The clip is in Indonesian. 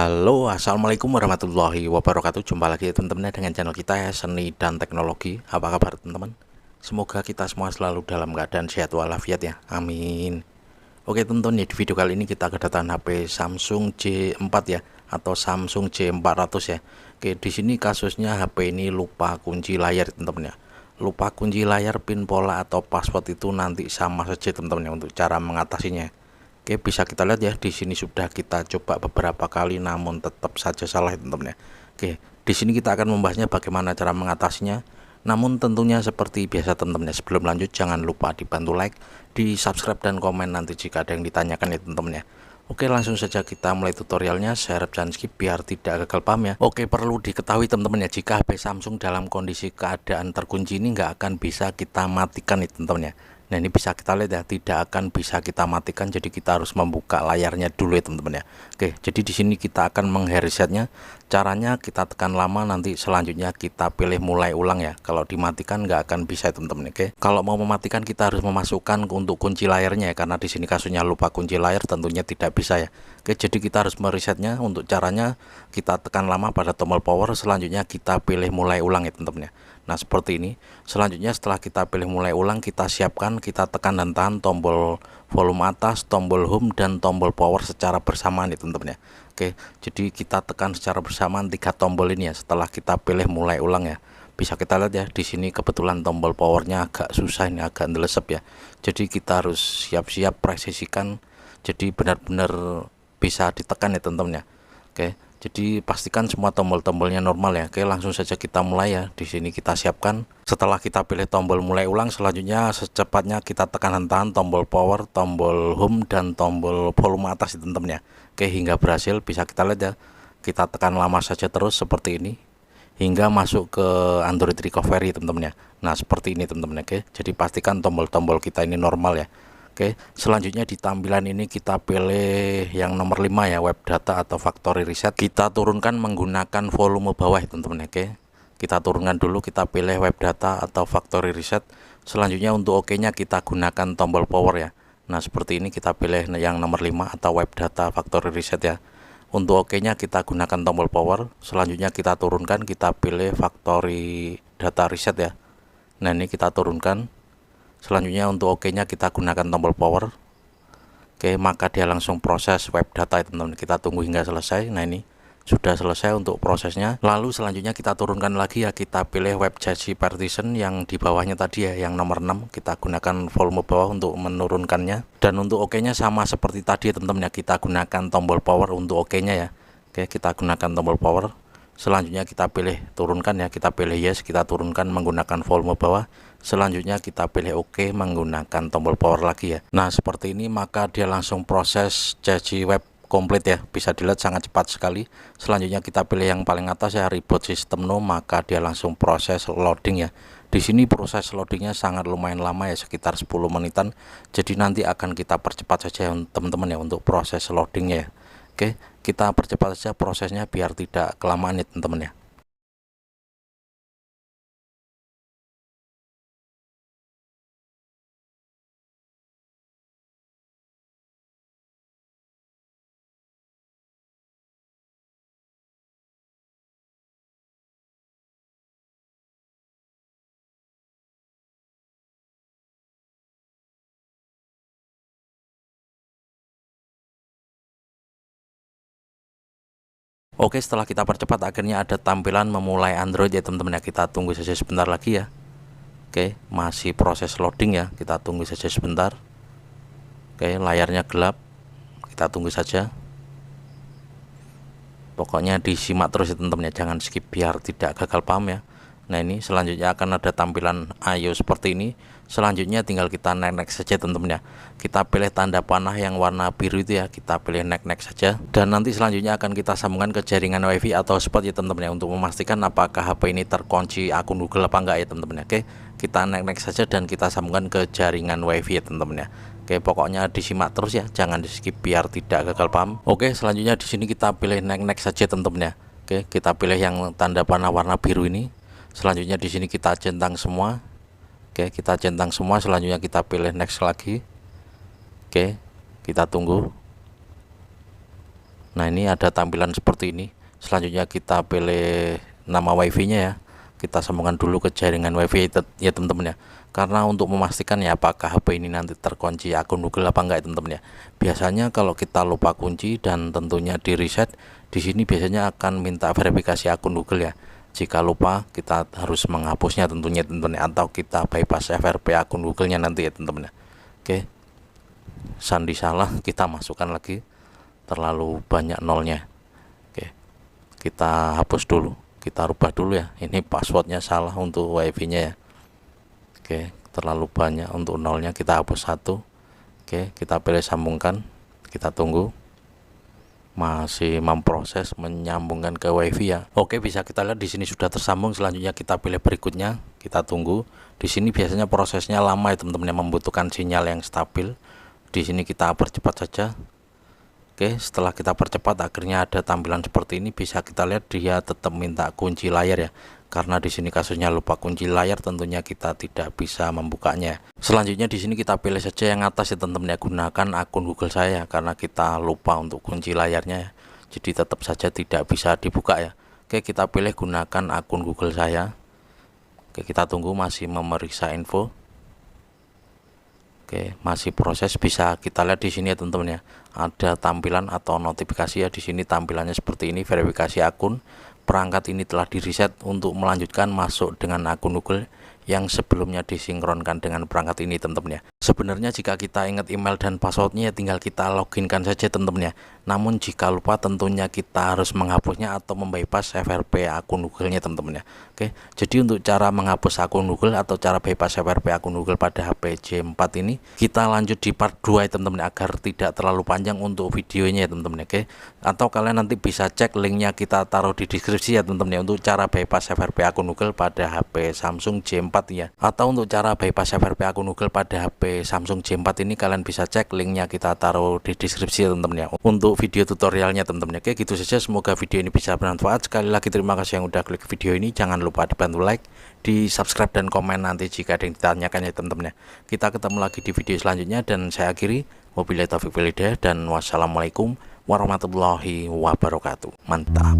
Halo, assalamualaikum warahmatullahi wabarakatuh. Jumpa lagi ya teman-teman dengan channel kita ya, Seni dan Teknologi. Apa kabar teman-teman? Semoga kita semua selalu dalam keadaan sehat walafiat ya. Amin. Oke teman-teman, di video kali ini kita kedatangan HP Samsung J4 ya, atau Samsung J400 ya. Oke, di sini kasusnya HP ini lupa kunci layar teman-teman ya. Lupa kunci layar, pin pola atau password itu nanti sama saja teman-teman ya untuk cara mengatasinya. Oke, bisa kita lihat ya, di sini sudah kita coba beberapa kali namun tetap saja salah teman-teman ya. Oke, di sini kita akan membahasnya bagaimana cara mengatasinya. Namun tentunya seperti biasa teman-teman ya, sebelum lanjut jangan lupa dibantu like, di subscribe dan komen nanti jika ada yang ditanyakan ya teman-teman ya. Oke, langsung saja kita mulai tutorialnya. Saya harap jangan skip biar tidak gagal paham ya. Oke, perlu diketahui teman-teman ya, jika HP Samsung dalam kondisi keadaan terkunci ini nggak akan bisa kita matikan ya teman-teman ya. Nah, ini bisa kita lihat ya, tidak akan bisa kita matikan, jadi kita harus membuka layarnya dulu ya teman-teman ya. Oke, jadi di sini kita akan mengresetnya. Caranya kita tekan lama, nanti selanjutnya kita pilih mulai ulang ya. Kalau dimatikan nggak akan bisa ya teman-teman. Oke, kalau mau mematikan kita harus memasukkan untuk kunci layarnya ya, karena di sini kasusnya lupa kunci layar, tentunya tidak bisa ya. Oke, jadi kita harus meresetnya. Untuk caranya kita tekan lama pada tombol power, selanjutnya kita pilih mulai ulang ya teman-teman ya. Nah, seperti ini. Selanjutnya setelah kita pilih mulai ulang, kita siapkan, kita tekan dan tahan tombol volume atas, tombol home dan tombol power secara bersamaan ya teman-teman ya. Oke, jadi kita tekan secara bersamaan 3 tombol ini ya setelah kita pilih mulai ulang ya. Bisa kita lihat ya, di sini kebetulan tombol powernya agak susah ini, agak ndelesep ya. Jadi kita harus siap-siap presisikan, jadi benar-benar bisa ditekan ya teman-teman ya. Oke, jadi pastikan semua tombol-tombolnya normal ya. Oke, langsung saja kita mulai ya. Di sini kita siapkan. Setelah kita pilih tombol mulai ulang, selanjutnya secepatnya kita tekan dan tahan tombol power, tombol home dan tombol volume atas teman-teman ya. Oke, hingga berhasil. Bisa kita lihat ya. Kita tekan lama saja terus seperti ini hingga masuk ke Android recovery teman-teman ya. Nah, seperti ini teman-teman. Oke, jadi pastikan tombol-tombol kita ini normal ya. Oke, selanjutnya di tampilan ini kita pilih yang nomor 5 ya, web data atau factory reset. Kita turunkan menggunakan volume bawah ya teman-teman. Oke, kita turunkan dulu, kita pilih web data atau factory reset. Selanjutnya untuk OK nya kita gunakan tombol power ya. Nah, seperti ini kita pilih yang nomor 5 atau web data factory reset ya. Untuk OK nya kita gunakan tombol power. Selanjutnya kita turunkan, kita pilih factory data reset ya. Nah, ini kita turunkan. Selanjutnya untuk OK nya kita gunakan tombol power. Oke, maka dia langsung proses web data teman-teman. Kita tunggu hingga selesai. Nah, ini sudah selesai untuk prosesnya. Lalu selanjutnya kita turunkan lagi ya, kita pilih web cache partition yang di bawahnya tadi ya, yang nomor 6. Kita gunakan volume bawah untuk menurunkannya. Dan untuk OK nya sama seperti tadi ya teman-teman ya, kita gunakan tombol power untuk OK nya ya. Oke, kita gunakan tombol power. Selanjutnya kita pilih turunkan ya, kita pilih yes, kita turunkan menggunakan volume bawah. Selanjutnya kita pilih OK menggunakan tombol power lagi ya. Nah, seperti ini maka dia langsung proses cache web komplit ya. Bisa dilihat sangat cepat sekali. Selanjutnya kita pilih yang paling atas ya, reboot system no, maka dia langsung proses loading ya. Di sini proses loadingnya sangat lumayan lama ya, sekitar 10 menitan. Jadi nanti akan kita percepat saja teman-teman ya untuk proses loadingnya ya. Oke, kita percepat saja prosesnya biar tidak kelamaan ya teman-teman ya. Oke, setelah kita percepat akhirnya ada tampilan memulai Android ya teman-teman ya. Kita tunggu saja sebentar lagi ya. Oke, masih proses loading ya, kita tunggu saja sebentar. Oke, layarnya gelap, kita tunggu saja. Pokoknya disimak terus ya teman-teman ya, jangan skip biar tidak gagal paham ya. Nah, ini selanjutnya akan ada tampilan IO seperti ini. Selanjutnya tinggal kita next saja teman-teman ya. Kita pilih tanda panah yang warna biru itu ya, kita pilih next saja. Dan nanti selanjutnya akan kita sambungkan ke jaringan WiFi atau hotspot ya teman-teman ya, untuk memastikan apakah HP ini terkunci akun Google apa enggak ya teman-teman ya. Oke, kita next saja dan kita sambungkan ke jaringan WiFi ya teman-teman ya. Oke, pokoknya disimak terus ya, jangan di skip biar tidak gagal paham. Oke, selanjutnya di sini kita pilih next saja teman-teman ya. Oke, kita pilih yang tanda panah warna biru ini. Selanjutnya di sini kita centang semua. Oke, kita centang semua. Selanjutnya kita pilih next lagi. Oke, kita tunggu. Nah, ini ada tampilan seperti ini. Selanjutnya kita pilih nama wifi nya ya, kita sambungkan dulu ke jaringan wifi ya teman-teman ya, karena untuk memastikan ya apakah HP ini nanti terkunci akun Google apa enggak ya teman-teman ya. Biasanya kalau kita lupa kunci dan tentunya di reset, di sini biasanya akan minta verifikasi akun Google ya. Jika lupa kita harus menghapusnya tentunya teman-teman ya, atau kita bypass FRP akun Google nya nanti ya teman-teman ya. Oke, sandi salah kita masukkan lagi, terlalu banyak nolnya. Oke, kita hapus dulu, kita rubah dulu ya, ini passwordnya salah untuk wifi nya ya. Oke, terlalu banyak untuk nolnya, kita hapus satu. Oke, kita pilih sambungkan, kita tunggu, masih memproses menyambungkan ke wifi ya. Oke, bisa kita lihat di sini sudah tersambung. Selanjutnya kita pilih berikutnya, kita tunggu. Di sini biasanya prosesnya lama ya teman-teman, yang membutuhkan sinyal yang stabil. Di sini kita percepat saja. Oke, setelah kita percepat akhirnya ada tampilan seperti ini. Bisa kita lihat dia tetap minta kunci layar ya, karena di sini kasusnya lupa kunci layar, tentunya kita tidak bisa membukanya. Selanjutnya di sini kita pilih saja yang atas ya teman-teman ya, gunakan akun Google saya, karena kita lupa untuk kunci layarnya ya, jadi tetap saja tidak bisa dibuka ya. Oke, kita pilih gunakan akun Google saya. Oke, kita tunggu, masih memeriksa info. Oke, masih proses. Bisa kita lihat di sini ya teman-teman ya, ada tampilan atau notifikasi ya. Di sini tampilannya seperti ini, verifikasi akun. Perangkat ini telah di-reset untuk melanjutkan masuk dengan akun Google yang sebelumnya disinkronkan dengan perangkat ini teman-teman ya. Sebenarnya jika kita ingat email dan passwordnya ya tinggal kita loginkan saja teman-teman ya. Namun jika lupa tentunya kita harus menghapusnya atau membypass FRP akun Google-nya teman-teman ya. Oke, jadi untuk cara menghapus akun Google atau cara bypass FRP akun Google pada HP J4 ini kita lanjut di part 2 ya teman-teman, agar tidak terlalu panjang untuk videonya ya teman-teman. Oke, atau kalian nanti bisa cek linknya, kita taruh di deskripsi ya teman-teman ya, untuk cara bypass FRP akun Google pada HP Samsung J4 ya. Atau untuk cara bypass FRP akun Google pada HP Samsung J4 ini kalian bisa cek linknya, kita taruh di deskripsi ya teman-teman ya, untuk video tutorialnya teman-teman. Oke, gitu saja, semoga video ini bisa bermanfaat. Sekali lagi terima kasih yang udah klik video ini, jangan lupa dibantu like, di subscribe dan komen nanti jika ada yang ditanyakan ya teman-teman ya. Kita ketemu lagi di video selanjutnya, dan saya akhiri wabillahi taufiq wal hidayah, dan wassalamualaikum warahmatullahi wabarakatuh. Mantap.